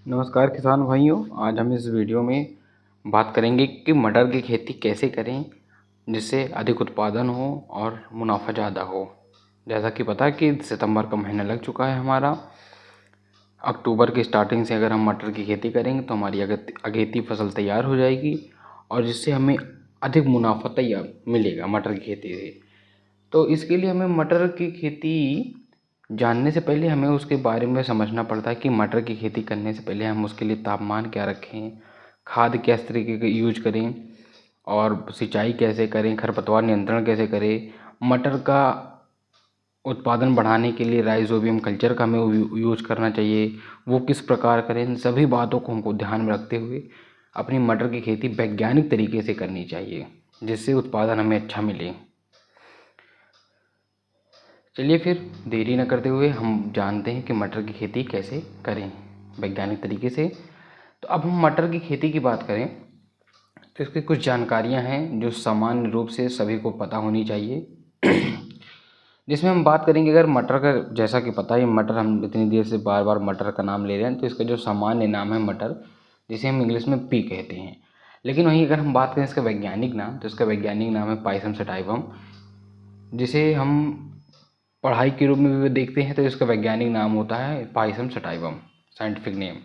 नमस्कार किसान भाइयों। आज हम इस वीडियो में बात करेंगे कि मटर की खेती कैसे करें जिससे अधिक उत्पादन हो और मुनाफा ज़्यादा हो। जैसा कि पता है कि सितंबर का महीना लग चुका है हमारा। अक्टूबर की स्टार्टिंग से अगर हम मटर की खेती करेंगे तो हमारी अगेती फसल तैयार हो जाएगी और जिससे हमें अधिक मुनाफा तैयार मिलेगा मटर की खेती से। तो इसके लिए हमें मटर की खेती जानने से पहले हमें उसके बारे में समझना पड़ता है कि मटर की खेती करने से पहले हम उसके लिए तापमान क्या रखें, खाद किस तरीके की यूज करें और सिंचाई कैसे करें, खरपतवार नियंत्रण कैसे करें, मटर का उत्पादन बढ़ाने के लिए राइजोबियम कल्चर का हमें यूज करना चाहिए, वो किस प्रकार करें। इन सभी बातों को हमको ध्यान में रखते हुए अपनी मटर की खेती वैज्ञानिक तरीके से करनी चाहिए जिससे उत्पादन हमें अच्छा मिले। चलिए फिर देरी न करते हुए हम जानते हैं कि मटर की खेती कैसे करें वैज्ञानिक तरीके से। तो अब हम मटर की खेती की बात करें तो इसकी कुछ जानकारियां हैं जो सामान्य रूप से सभी को पता होनी चाहिए। जिसमें हम बात करेंगे अगर मटर का, जैसा कि पता है मटर, हम इतनी देर से बार बार मटर का नाम ले रहे हैं तो इसका जो सामान्य नाम है मटर, जिसे हम इंग्लिश में पी कहते हैं। लेकिन वहीं अगर हम बात करें इसका वैज्ञानिक नाम तो इसका वैज्ञानिक नाम है पाइसम सटाइवम, जिसे हम पढ़ाई के रूप में भी देखते हैं तो इसका वैज्ञानिक नाम होता है पाइसम सटाइवम, साइंटिफिक नेम।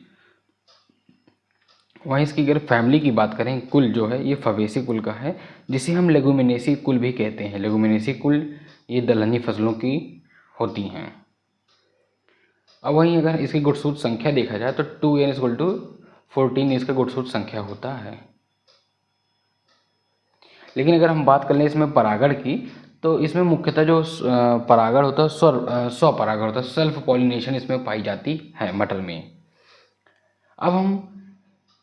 वहीं इसकी अगर फैमिली की बात करें, कुल जो है ये फवेसी कुल का है जिसे हम लेगुमिनेसी कुल भी कहते हैं। लेगुमिनेसी कुल ये दलहनी फसलों की होती हैं। अब वहीं अगर इसकी गुणसूत्र संख्या देखा जाए तो 2n=14 इसका गुणसूत्र संख्या होता है। लेकिन अगर हम बात कर लें इसमें परागण की तो इसमें मुख्यतः जो परागण होता है स्वपरागण होता है, सेल्फ पॉलिनेशन इसमें पाई जाती है मटर में। अब हम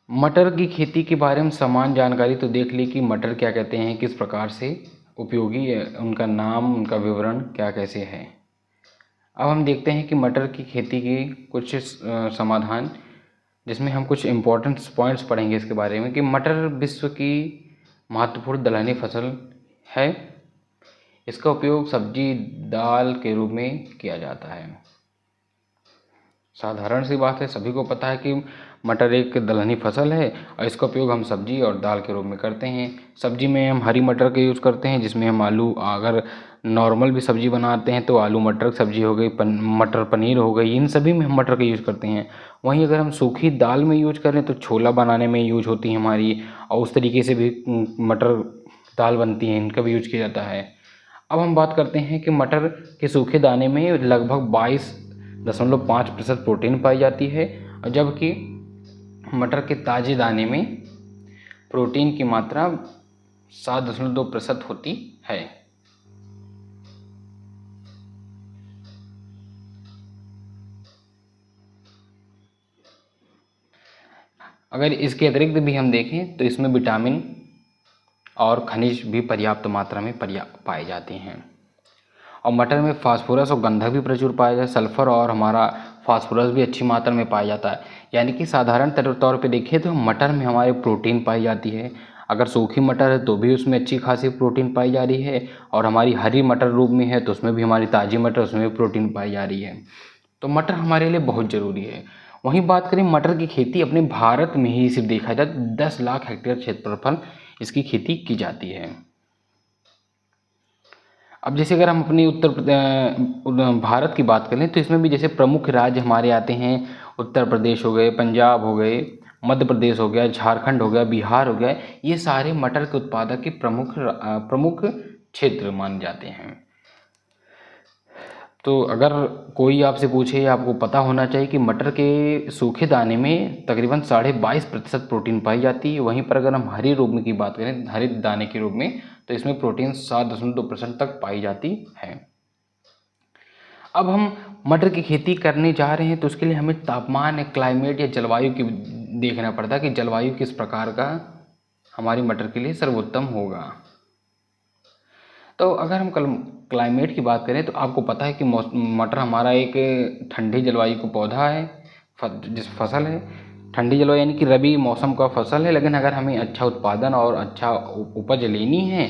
मटर की खेती के बारे में समान जानकारी तो देख ली कि मटर क्या कहते हैं, किस प्रकार से उपयोगी है, उनका नाम, उनका विवरण क्या कैसे है। अब हम देखते हैं कि मटर की खेती की कुछ समाधान, जिसमें हम कुछ इम्पोर्टेंट पॉइंट्स पढ़ेंगे इसके बारे में कि मटर विश्व की महत्वपूर्ण दलहनी फसल है। इसका उपयोग सब्जी दाल के रूप में किया जाता है। साधारण सी बात है, सभी को पता है कि मटर एक दलहनी फसल है और इसका उपयोग हम सब्जी और दाल के रूप में करते हैं। सब्जी में हम हरी मटर का यूज़ करते हैं जिसमें हम आलू, अगर नॉर्मल भी सब्जी बनाते हैं तो आलू मटर की सब्जी हो गई, मटर पनीर हो गई, इन सभी में हम मटर का यूज़ करते हैं। वहीं अगर हम सूखी दाल में यूज करें तो छोला बनाने में यूज होती है हमारी, और उस तरीके से भी मटर दाल बनती है, इनका भी यूज किया जाता है। अब हम बात करते हैं कि मटर के सूखे दाने में लगभग 22.5% प्रोटीन पाई जाती है, और जबकि मटर के ताजे दाने में प्रोटीन की मात्रा 7.2% होती है। अगर इसके अतिरिक्त भी हम देखें तो इसमें विटामिन और खनिज भी पर्याप्त मात्रा में पाए जाते हैं। और मटर में फास्फोरस और गंधक भी प्रचुर पाया जाता है। सल्फर और हमारा फास्फोरस भी अच्छी मात्रा में पाया जाता है। यानी कि साधारण तौर पे देखें तो मटर में हमारे प्रोटीन पाई जाती है। अगर सूखी मटर है तो भी उसमें अच्छी खासी प्रोटीन पाई जा रही है, और हमारी हरी मटर रूप में है तो उसमें भी, हमारी ताज़ी मटर, उसमें भी प्रोटीन पाई जा रही है। तो मटर हमारे लिए बहुत ज़रूरी है। वहीं बात करें मटर की खेती अपने भारत में ही सिर्फ देखा जाए 10 लाख हेक्टेयर क्षेत्रफल इसकी खेती की जाती है। अब जैसे अगर हम अपनी भारत की बात करें तो इसमें भी जैसे प्रमुख राज्य हमारे आते हैं, उत्तर प्रदेश हो गए, पंजाब हो गए, मध्य प्रदेश हो गया, झारखंड हो गया, बिहार हो गया। ये सारे मटर के उत्पादक के प्रमुख क्षेत्र माने जाते हैं। तो अगर कोई आपसे पूछे, आपको पता होना चाहिए कि मटर के सूखे दाने में तकरीबन 22.5% प्रोटीन पाई जाती है। वहीं पर अगर हम हरे रूप में की बात करें, हरे दाने के रूप में, तो इसमें प्रोटीन 7.2% तक पाई जाती है। अब हम मटर की खेती करने जा रहे हैं तो उसके लिए हमें तापमान या क्लाइमेट या जलवायु की देखना पड़ता है कि जलवायु किस प्रकार का हमारी मटर के लिए सर्वोत्तम होगा। तो अगर हम क्लाइमेट की बात करें तो आपको पता है कि मटर हमारा एक ठंडी जलवायु का पौधा है, जिस फसल है ठंडी जलवायु, यानी कि रबी मौसम का फसल है। लेकिन अगर हमें अच्छा उत्पादन और अच्छा उपज लेनी है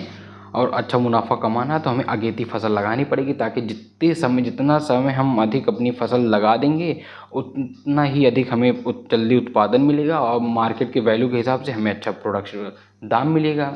और अच्छा मुनाफा कमाना है तो हमें अगेती फसल लगानी पड़ेगी, ताकि जितना समय हम अधिक अपनी फसल लगा देंगे उतना ही अधिक हमें जल्दी उत्पादन मिलेगा और मार्केट के वैल्यू के हिसाब से हमें अच्छा प्रोडक्शन दाम मिलेगा।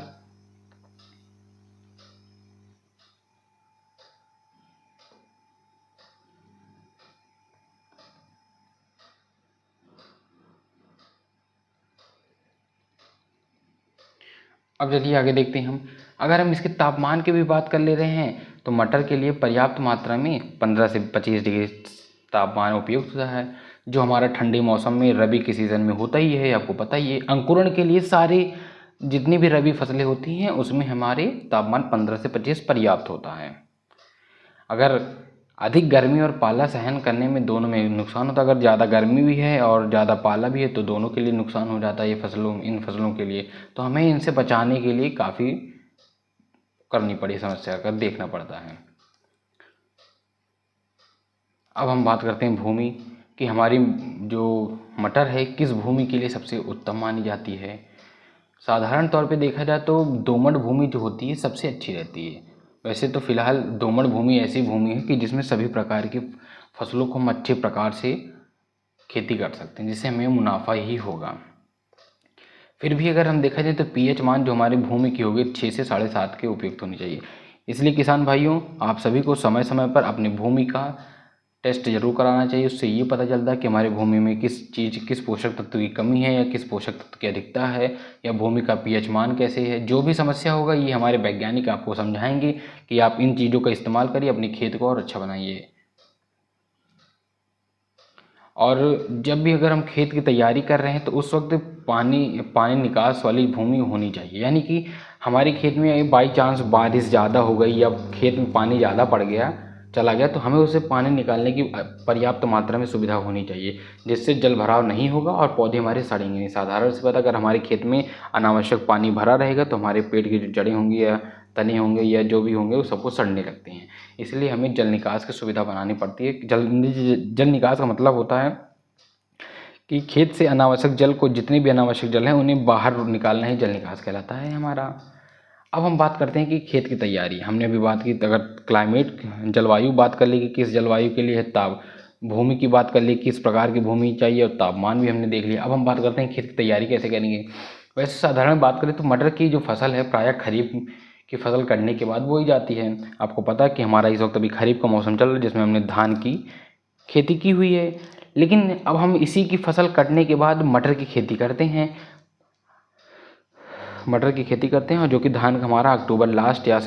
अब चलिए आगे देखते हैं हम। अगर हम इसके तापमान की भी बात कर ले रहे हैं तो मटर के लिए पर्याप्त मात्रा में 15 से 25 डिग्री तापमान उपयुक्त होता है, जो हमारा ठंडे मौसम में रबी के सीज़न में होता ही है, आपको पता ही है। अंकुरण के लिए सारे जितनी भी रबी फसलें होती हैं उसमें हमारे तापमान 15 से 25 पर्याप्त होता है। अगर अधिक गर्मी और पाला सहन करने में दोनों में नुकसान होता है। अगर ज़्यादा गर्मी भी है और ज़्यादा पाला भी है तो दोनों के लिए नुकसान हो जाता है इन फसलों के लिए। तो हमें इनसे बचाने के लिए काफ़ी करनी पड़ी समस्या का देखना पड़ता है। अब हम बात करते हैं भूमि कि हमारी जो मटर है किस भूमि के लिए सबसे उत्तम मानी जाती है। साधारण तौर पे देखा जाए तो दोमट भूमि जो होती है सबसे अच्छी रहती है। वैसे तो फिलहाल दोमट भूमि ऐसी भूमि है कि जिसमें सभी प्रकार की फसलों को हम अच्छे प्रकार से खेती कर सकते हैं, जिससे हमें मुनाफा ही होगा। फिर भी अगर हम देखा जाए तो पीएच मान जो हमारी भूमि की होगी 6 से 7.5 के उपयुक्त होनी चाहिए। इसलिए किसान भाइयों, आप सभी को समय समय पर अपनी भूमि का टेस्ट जरूर कराना चाहिए। उससे ये पता चलता है कि हमारी भूमि में किस पोषक तत्व की कमी है या किस पोषक तत्व की अधिकता है, या भूमि का पीएच मान कैसे है। जो भी समस्या होगा ये हमारे वैज्ञानिक आपको समझाएंगे कि आप इन चीज़ों का इस्तेमाल करिए, अपने खेत को और अच्छा बनाइए। और जब भी अगर हम खेत की तैयारी कर रहे हैं तो उस वक्त पानी निकास वाली भूमि होनी चाहिए। यानी कि हमारे खेत में बाई चांस बारिश ज़्यादा हो गई या खेत में पानी ज़्यादा पड़ गया चला गया तो हमें उसे पानी निकालने की पर्याप्त मात्रा में सुविधा होनी चाहिए, जिससे जल भराव नहीं होगा और पौधे हमारे सड़ेंगे नहीं। साधारण सी बात, अगर हमारे खेत में अनावश्यक पानी भरा रहेगा तो हमारे पेड़ की जो जड़ें होंगी या तने होंगे या जो भी होंगे वो सबको सड़ने लगते हैं। इसलिए हमें जल निकास की सुविधा बनानी पड़ती है। जल निकास का मतलब होता है कि खेत से अनावश्यक जल को, जितने भी अनावश्यक जल हैं उन्हें बाहर निकालना ही जल निकास कहलाता है हमारा। अब हम बात करते हैं कि खेत की तैयारी। हमने अभी बात की अगर क्लाइमेट जलवायु बात कर ली कि किस जलवायु के लिए है, भूमि की बात कर ली किस प्रकार की भूमि चाहिए, और तापमान भी हमने देख लिया। अब हम बात करते हैं खेत की तैयारी कैसे करेंगे। वैसे साधारण बात करें तो मटर की जो फसल है प्रायः खरीफ की फसल करने के बाद बोई जाती है। आपको पता है कि हमारा इस वक्त अभी खरीफ का मौसम चल रहा है जिसमें हमने धान की खेती की हुई है। लेकिन अब हम इसी की फसल कटने के बाद मटर की खेती करते हैं। मटर की खेती करते हैं और जो कि धान का हमारा अक्टूबर लास्ट या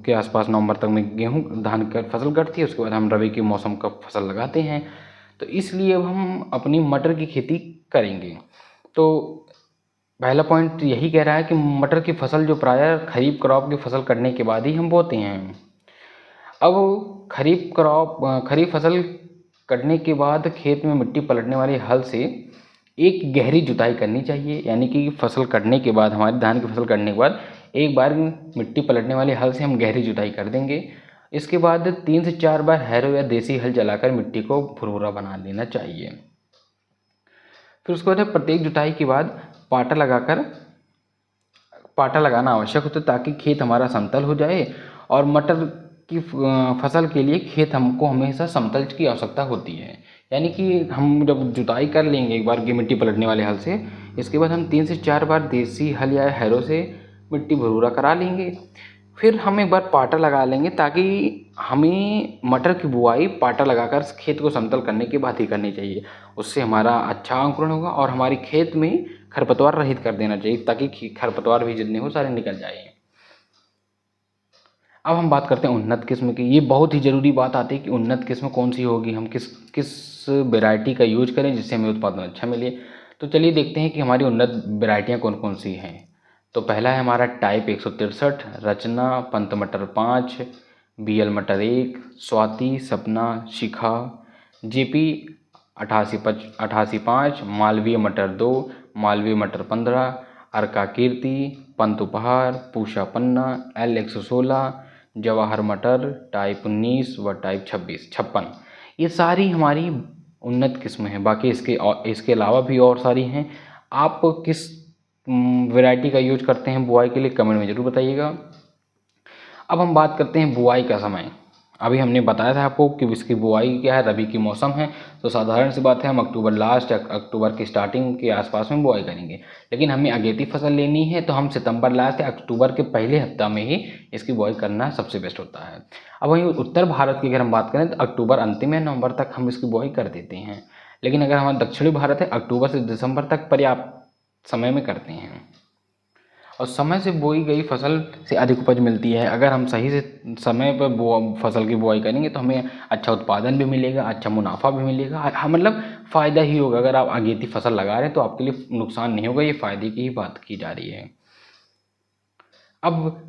के आसपास नवंबर तक में गेहूं धान की फसल कटती है। उसके बाद हम रबी के मौसम का फसल लगाते हैं। तो इसलिए अब हम अपनी मटर की खेती करेंगे। तो पहला पॉइंट यही कह रहा है कि मटर की फसल जो प्रायः खरीफ क्रॉप की फसल करने के बाद ही हम बोते हैं। अब खरीफ फसल कटने के बाद खेत में मिट्टी पलटने वाले हल से एक गहरी जुताई करनी चाहिए। यानी कि फसल कटने के बाद, हमारी धान की फसल कटने के बाद एक बार मिट्टी पलटने वाले हल से हम गहरी जुताई कर देंगे। इसके बाद 3 से 4 बार हैरो या देसी हल चलाकर मिट्टी को भुरभुरा बना देना चाहिए। फिर उसके बाद प्रत्येक जुताई के बाद पाटा लगाना आवश्यक होता है ताकि खेत हमारा समतल हो जाए। और मटर की फसल के लिए खेत हमको हमेशा समतल की आवश्यकता होती है। यानी कि हम जब जुताई कर लेंगे एक बार की मिट्टी पलटने वाले हल से, इसके बाद हम 3 से 4 बार देसी हल या हैरो से मिट्टी भुरभुरा करा लेंगे। फिर हम एक बार पाटा लगा लेंगे ताकि हमें मटर की बुआई पाटा लगाकर खेत को समतल करने के बाद ही करनी चाहिए। उससे हमारा अच्छा अंकुरण होगा और हमारे खेत में खरपतवार रहित कर देना चाहिए ताकि खरपतवार भी जितने हो सारे निकल जाए। अब हम बात करते हैं उन्नत किस्म की। ये बहुत ही ज़रूरी बात आती है कि उन्नत किस्म कौन सी होगी, हम किस वैरायटी का यूज करें जिससे हमें उत्पादन अच्छा मिले। तो चलिए देखते हैं कि हमारी उन्नत वैरायटियाँ कौन कौन सी हैं। तो पहला है हमारा टाइप 163, रचना, पंत मटर 5, BL मटर 1, स्वाति, सपना, शिखा, JP 88-5, मालवीय मटर 2, मालवीय मटर 15, अर्का कीर्ति, पंत उपहार, पूषा पन्ना, L 116, जवाहर मटर टाइप 19 व टाइप 56। ये सारी हमारी उन्नत किस्म हैं। बाकी इसके अलावा भी और सारी हैं। आप किस वैरायटी का यूज करते हैं बुआई के लिए कमेंट में ज़रूर बताइएगा। अब हम बात करते हैं बुआई का समय। अभी हमने बताया था आपको कि इसकी बुआई क्या है, रबी की मौसम है, तो साधारण सी बात है हम अक्टूबर लास्ट या अक्टूबर की स्टार्टिंग के आसपास में बुआई करेंगे। लेकिन हमें अगेती फसल लेनी है तो हम सितंबर लास्ट या अक्टूबर के पहले हफ्ता में ही इसकी बुआई करना सबसे बेस्ट होता है। अब वहीं उत्तर भारत की अगर हम बात करें तो अक्टूबर अंतिम या नवंबर तक हम इसकी बुआई कर देते हैं। लेकिन अगर हमारा दक्षिणी भारत है, अक्टूबर से दिसंबर तक पर्याप्त समय में करते हैं और समय से बोई गई फसल से अधिक उपज मिलती है। अगर हम सही से समय पर फसल की बुआई करेंगे तो हमें अच्छा उत्पादन भी मिलेगा, अच्छा मुनाफा भी मिलेगा। हाँ, मतलब फ़ायदा ही होगा। अगर आप अगेती फसल लगा रहे हैं तो आपके लिए नुकसान नहीं होगा, ये फ़ायदे की ही बात की जा रही है। अब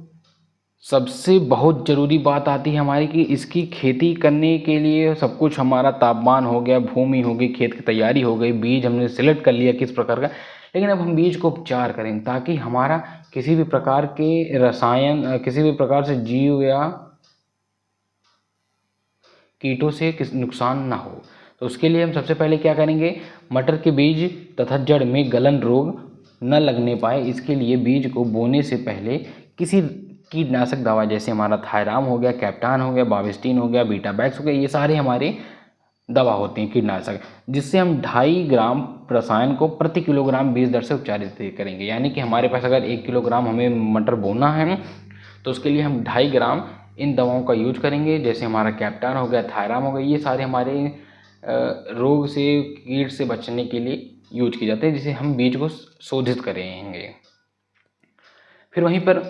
सबसे बहुत ज़रूरी बात आती है हमारी कि इसकी खेती करने के लिए सब कुछ हमारा तापमान हो गया, भूमि हो गई, खेत की तैयारी हो गई, बीज हमने सिलेक्ट कर लिया किस प्रकार का। लेकिन अब हम बीज को उपचार करें ताकि हमारा किसी भी प्रकार के रसायन, किसी भी प्रकार से जीव या कीटों से किस नुकसान ना हो। तो उसके लिए हम सबसे पहले क्या करेंगे, मटर के बीज तथा जड़ में गलन रोग न लगने पाए इसके लिए बीज को बोने से पहले किसी कीटनाशक दवा जैसे हमारा थायराम हो गया, कैप्टान हो गया, बाविस्टिन हो गया, बीटाबैक्स हो गया, ये सारे हमारे दवा होती हैं कीटनाशक, जिससे हम 2.5 ग्राम रसायन को प्रति किलोग्राम बीज दर से उपचारित करेंगे। यानी कि हमारे पास अगर 1 किलोग्राम हमें मटर बोना है तो उसके लिए हम 2.5 ग्राम इन दवाओं का यूज करेंगे, जैसे हमारा कैप्टान हो गया, थायराम हो गया। ये सारे हमारे रोग से, कीट से बचने के लिए यूज किए जाते हैं, जिसे हम बीज को शोधित करेंगे। फिर वहीं पर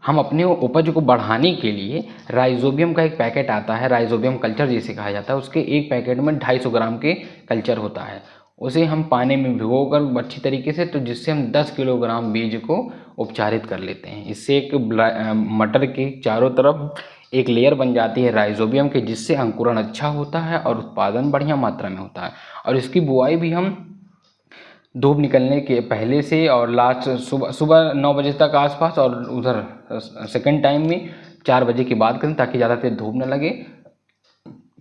हम अपने उपज को बढ़ाने के लिए राइजोबियम का एक पैकेट आता है, राइजोबियम कल्चर जिसे कहा जाता है, उसके एक पैकेट में 250 ग्राम के कल्चर होता है। उसे हम पानी में भिगोकर अच्छी तरीके से, तो जिससे हम 10 किलोग्राम बीज को उपचारित कर लेते हैं। इससे एक मटर के चारों तरफ एक लेयर बन जाती है राइजोबियम के, जिससे अंकुरण अच्छा होता है और उत्पादन बढ़िया मात्रा में होता है। और इसकी बुआई भी हम धूप निकलने के पहले से और लास्ट सुबह 9 बजे तक आसपास, और उधर सेकंड टाइम में 4 बजे के बाद करें ताकि ज़्यादा देर धूप न लगे,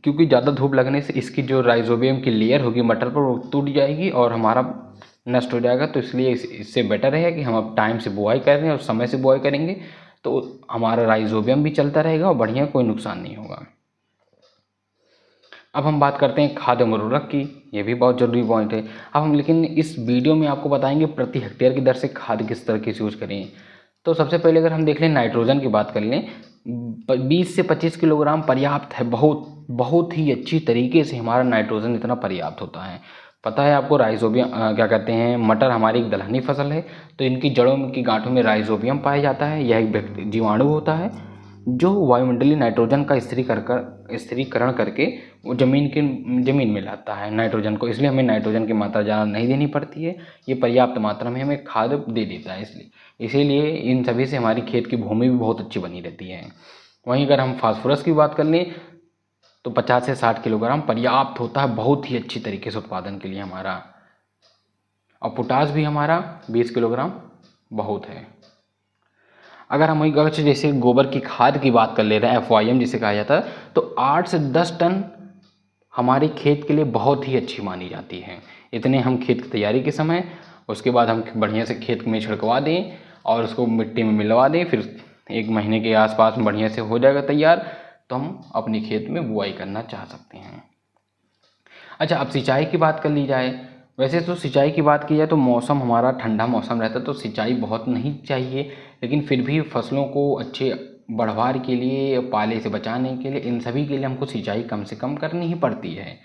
क्योंकि ज़्यादा धूप लगने से इसकी जो राइजोबियम की लेयर होगी मटर पर वो टूट जाएगी और हमारा नष्ट हो जाएगा। तो इसलिए इससे बेटर है कि हम अब टाइम से बुआई कर रहे हैं और समय से बुआई करेंगे तो हमारा राइजोबियम भी चलता रहेगा और बढ़िया, कोई नुकसान नहीं होगा। अब हम बात करते हैं खाद एवं उर्वरक की, ये भी बहुत ज़रूरी पॉइंट है। अब हम लेकिन इस वीडियो में आपको बताएंगे प्रति हेक्टेयर की दर से खाद किस तरह की यूज़ करें। तो सबसे पहले अगर हम देख लें, नाइट्रोजन की बात कर लें, 20 से 25 किलोग्राम पर्याप्त है। बहुत बहुत ही अच्छी तरीके से हमारा नाइट्रोजन इतना पर्याप्त होता है। पता है आपको, राइजोबियम क्या कहते हैं, मटर हमारी एक दलहनी फसल है, तो इनकी जड़ों की गांठों में राइजोबियम पाया जाता है। यह एक जीवाणु होता है जो वायुमंडलीय नाइट्रोजन का स्थिरीकरण करके वो ज़मीन में लाता है नाइट्रोजन को। इसलिए हमें नाइट्रोजन की मात्रा ज़्यादा नहीं देनी पड़ती है, ये पर्याप्त मात्रा में हमें खाद दे देता है। इसीलिए इन सभी से हमारी खेत की भूमि भी बहुत अच्छी बनी रहती है। वहीं अगर हम फास्फोरस की बात कर लें तो 50 से 60 किलोग्राम पर्याप्त होता है, बहुत ही अच्छी तरीके से उत्पादन के लिए हमारा। और पोटास भी हमारा 20 किलोग्राम बहुत है। अगर हम वही जैसे गोबर की खाद की बात कर ले रहे हैं, FYM जिसे कहा जाता है, तो 8 से 10 टन हमारे खेत के लिए बहुत ही अच्छी मानी जाती है। इतने हम खेत की तैयारी के समय, उसके बाद हम बढ़िया से खेत में छिड़कवा दें और उसको मिट्टी में मिलवा दें, फिर 1 महीने के आसपास में बढ़िया से हो जाएगा तैयार, तो हम अपने खेत में बुआई करना चाह सकते हैं। अच्छा, अब सिंचाई की बात कर ली जाए। वैसे तो सिंचाई की बात की जाए तो मौसम हमारा ठंडा मौसम रहता है तो सिंचाई बहुत नहीं चाहिए, लेकिन फिर भी फसलों को अच्छे बढ़वार के लिए, पाले से बचाने के लिए, इन सभी के लिए हमको सिंचाई कम से कम करनी ही पड़ती है।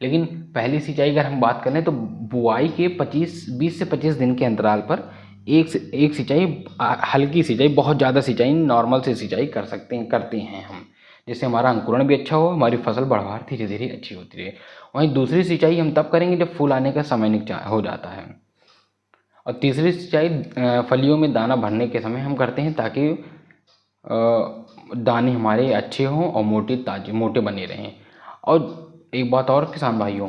लेकिन पहली सिंचाई अगर हम बात करें तो बुआई के 20 से 25 दिन के अंतराल पर एक सिंचाई, हल्की सिंचाई, बहुत ज़्यादा सिंचाई, नॉर्मल से सिंचाई करते हैं हम, जिससे हमारा अंकुरण भी अच्छा हो, हमारी फसल बढ़वार धीरे धीरे अच्छी होती रहे। वहीं दूसरी सिंचाई हम तब करेंगे जब फूल आने का समय हो जाता है। और तीसरी सिंचाई फलियों में दाना भरने के समय हम करते हैं ताकि दाने हमारे अच्छे हों और मोटे बने रहें। और एक बात और किसान भाइयों,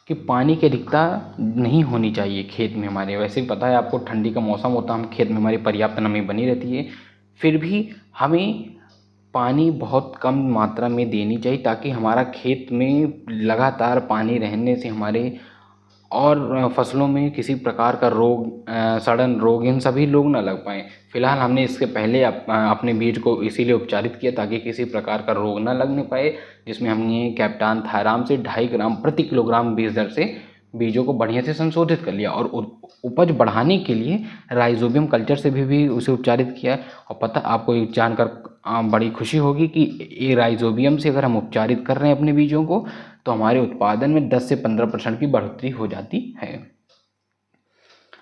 कि पानी की अधिकता नहीं होनी चाहिए खेत में हमारे। वैसे भी पता है आपको, ठंडी का मौसम होता है, हम खेत में हमारी पर्याप्त नमी बनी रहती है, फिर भी हमें पानी बहुत कम मात्रा में देनी चाहिए ताकि हमारा खेत में लगातार पानी रहने से हमारे और फसलों में किसी प्रकार का रोग, सड़न रोग, इन सभी लोग ना लग पाएँ। फिलहाल हमने इसके पहले अपने बीज को इसीलिए उपचारित किया ताकि किसी प्रकार का रोग ना लगने पाए, जिसमें हमने कैप्टान थायराम से 2.5 ग्राम प्रति किलोग्राम बीज दर से बीजों को बढ़िया से संशोधित कर लिया और उपज बढ़ाने के लिए राइजोबियम कल्चर से भी उसे उपचारित किया। और पता आपको ये जानकर बड़ी खुशी होगी कि ये राइजोबियम से अगर हम उपचारित कर रहे हैं अपने बीजों को तो हमारे उत्पादन में 10 से 15% की बढ़ोतरी हो जाती है।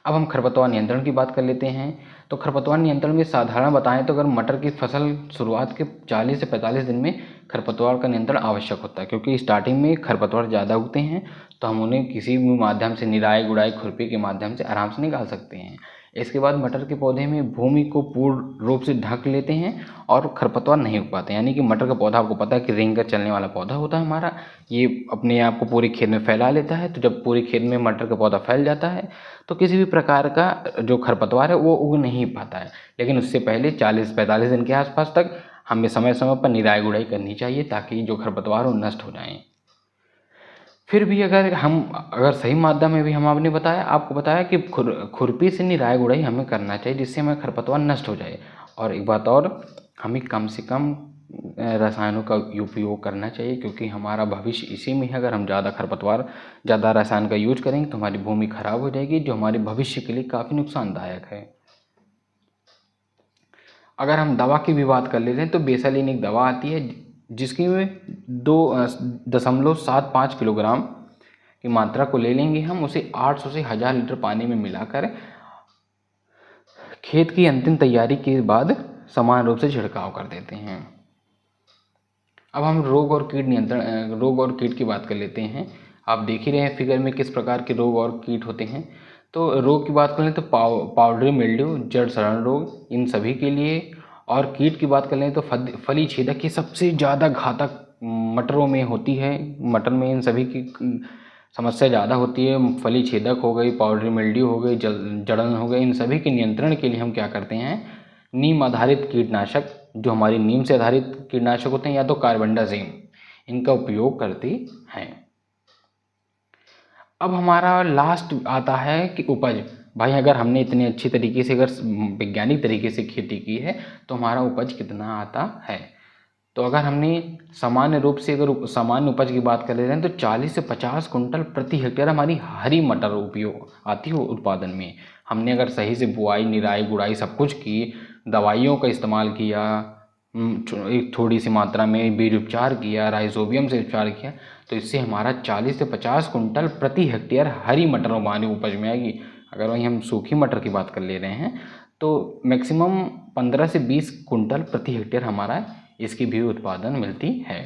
अब हम खरपतवार नियंत्रण की बात कर लेते हैं। तो खरपतवार नियंत्रण में साधारण बताएं तो अगर मटर की फसल शुरुआत के 40 से 45 दिन में खरपतवार का नियंत्रण आवश्यक होता है, क्योंकि स्टार्टिंग में खरपतवार ज़्यादा उगते हैं तो हम उन्हें किसी भी माध्यम से निराई गुड़ाई खुरपी के माध्यम से आराम से निकाल सकते हैं। इसके बाद मटर के पौधे में भूमि को पूर्ण रूप से ढक लेते हैं और खरपतवार नहीं उग पाते। यानी कि मटर का पौधा आपको पता है कि रेंग कर चलने वाला पौधा होता है हमारा, ये अपने आप को पूरे खेत में फैला लेता है। तो जब पूरे खेत में मटर का पौधा फैल जाता है तो किसी भी प्रकार का जो खरपतवार है वो उग नहीं पाता है। लेकिन उससे पहले 40-45 दिन के आसपास तक हमें समय समय पर निराई गुड़ाई करनी चाहिए ताकि जो खरपतवार वो नष्ट हो जाएँ। फिर भी अगर सही मात्रा में भी हम आपने बताया आपको बताया कि खुरपी से निराई गुड़ाई हमें करना चाहिए जिससे हमें खरपतवार नष्ट हो जाए। और एक बात और, हमें कम से कम रसायनों का उपयोग करना चाहिए, क्योंकि हमारा भविष्य इसी में है। अगर हम ज़्यादा रसायन का यूज करेंगे तो हमारी भूमि खराब हो जाएगी, जो हमारे भविष्य के लिए काफ़ी नुकसानदायक है। अगर हम दवा की भी बात कर लेते हैं तो बेसालिन एक दवा आती है जिसकी में 2.75 किलोग्राम की मात्रा को ले लेंगे हम, उसे 800 से 1000 लीटर पानी में मिलाकर खेत की अंतिम तैयारी के बाद समान रूप से छिड़काव कर देते हैं। अब हम रोग और कीट की बात कर लेते हैं। आप देख ही रहे हैं फिगर में किस प्रकार के रोग और कीट होते हैं। तो रोग की बात कर लें तो पाउडरी मिल्ड्यू, जड़ सड़न रोग, इन सभी के लिए। और कीट की बात कर लें तो फली छेदक, ये सबसे ज़्यादा घातक मटरों में होती है। मटर में इन सभी की समस्या ज़्यादा होती है। फली छेदक हो गई, पाउडरी मिल्ड्यू हो गई, जड़न हो गई, इन सभी के नियंत्रण के लिए हम क्या करते हैं, नीम आधारित कीटनाशक, जो हमारी नीम से आधारित कीटनाशक होते हैं या तो कार्बेंडाजिम, इनका उपयोग करते हैं। अब हमारा लास्ट आता है कि उपज। भाई अगर हमने इतने अच्छी तरीके से अगर वैज्ञानिक तरीके से खेती की है तो हमारा उपज कितना आता है। तो अगर हमने सामान्य रूप से अगर सामान्य उपज की बात कर रहे हैं तो 40 से 50 कुंटल प्रति हेक्टेयर हमारी हरी मटर उपयोग आती है उत्पादन में। हमने अगर सही से बुआई, निराई गुड़ाई सब कुछ की, दवाइयों का इस्तेमाल किया, एक थोड़ी सी मात्रा में बीज उपचार किया, राइजोबियम से उपचार किया, तो इससे हमारा 40 से 50 कुंटल प्रति हेक्टेयर हरी मटर हमारी उपज में आएगी। अगर वहीं हम सूखी मटर की बात कर ले रहे हैं तो मैक्सिमम 15 से 20 कुंटल प्रति हेक्टेयर हमारा इसकी भी उत्पादन मिलती है,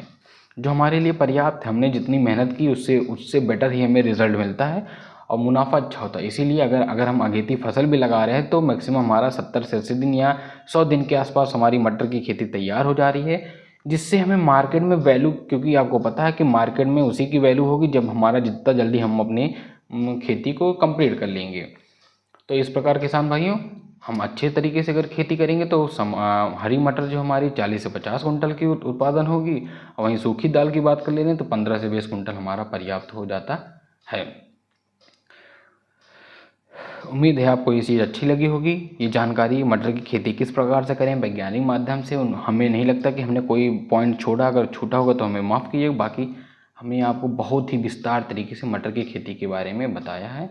जो हमारे लिए पर्याप्त है। हमने जितनी मेहनत की उससे बेटर ही हमें रिजल्ट मिलता है और मुनाफा अच्छा होता है। इसीलिए अगर हम अगेती फसल भी लगा रहे हैं तो मैक्सिमम हमारा 70 से 80 दिन या 100 दिन के आसपास हमारी मटर की खेती तैयार हो जा रही है, जिससे हमें मार्केट में वैल्यू, क्योंकि आपको पता है कि मार्केट में उसी की वैल्यू होगी जब हमारा जितना जल्दी हम अपने खेती को कंप्लीट कर लेंगे। तो इस प्रकार किसान भाइयों, हम अच्छे तरीके से अगर खेती करेंगे तो हरी मटर जो हमारी 40 से 50 कुंटल की उत्पादन होगी, और वहीं सूखी दाल की बात कर ले रहे हैं तो 15 से 20 कुंटल हमारा पर्याप्त हो जाता है। उम्मीद है आपको ये चीज़ अच्छी लगी होगी। ये जानकारी मटर की खेती किस प्रकार से करें वैज्ञानिक माध्यम से, हमें नहीं लगता कि हमने कोई पॉइंट छोड़ा, अगर छूटा होगा तो हमें माफ़ कीजिएगा। बाकी हमने आपको बहुत ही विस्तार तरीके से मटर की खेती के बारे में बताया है।